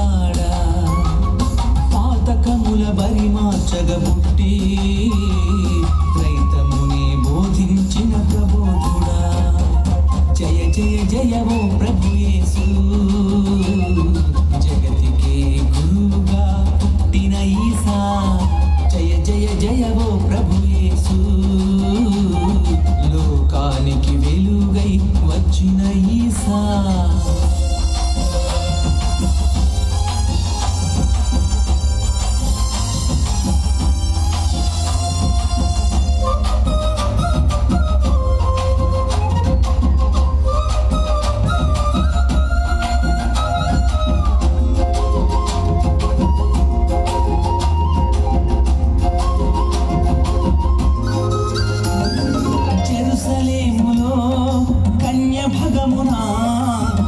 వాడా పాతకముల బరి మార్చగ పుట్టి రైతముని బోధించిన ప్రబోధుడా జయ జయ జయ ఓ ప్రభు యేసు జగతికే గురువుగా పుట్టిన ఈసా జయ జయ జయ ఓ ప్రభు యేసు లోకానికి వెలుగై వచ్చిన ఈసా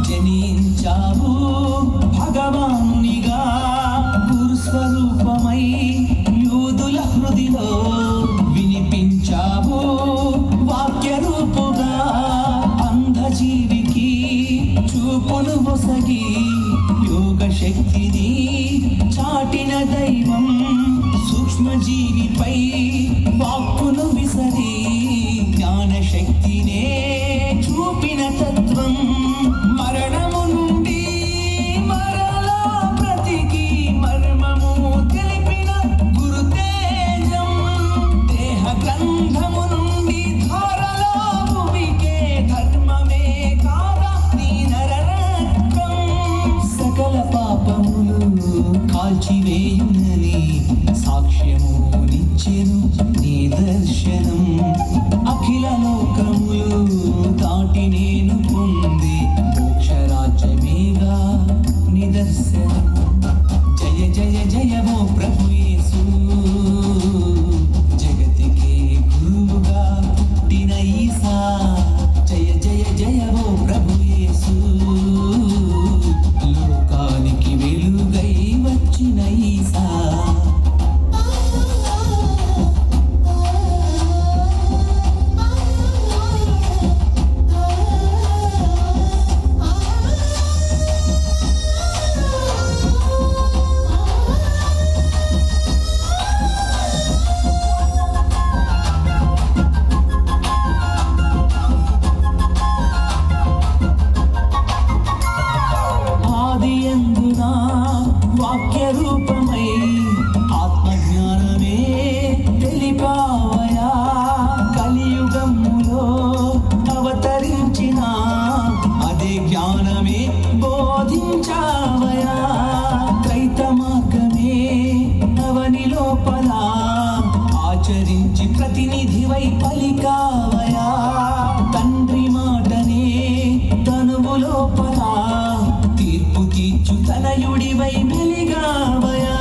జనించావు భగవానునిగా గురుస్వరూపమై యూదుల హృదిలో వినిపించావు వాక్య రూపుగా అంధజీవికి చూపును మొసగి యోగ శక్తిని చాటిన దైవం సూక్ష్మజీవిపై వాక్కును విసరి జ్ఞాన శక్తినే చూపిన తత్వం మరణము నుండి మరలా బ్రతికి మర్మము తెలిపిన గురుతేజం దేహ గ్రంథము నుండి ధారలో భూమికే ధర్మమే కాదా నీ నరరక్తం సకల పాపములు కాల్చివేయునని సాక్ష్యము నిచ్చెను నీ దర్శనం అఖిల లోకములు దాటి నేను పొంది మోక్షరాజ్యమేగా నిదర్శనం జయ జయ జయ ఓ ప్రభు యేసు జగతికే గురువుగా పుట్టిన ఈసా జయ జయ జయ ఓ ప్రభు యేసు లోకానికి వెలుగై వచ్చిన ఈసా వాక్య రూపమై ఆత్మజ్ఞానమే తెలిపావయా కలియుగములో అవతరించిన అదే జ్ఞానమే బోధించావయా త్రైత మార్గమే అవని లోపల ఆచరించి ప్రతినిధివై పలికావయా తండ్రి మాటనే తనువు లోపల తీర్పు తీర్చు తనయుడివై వెలిగావయా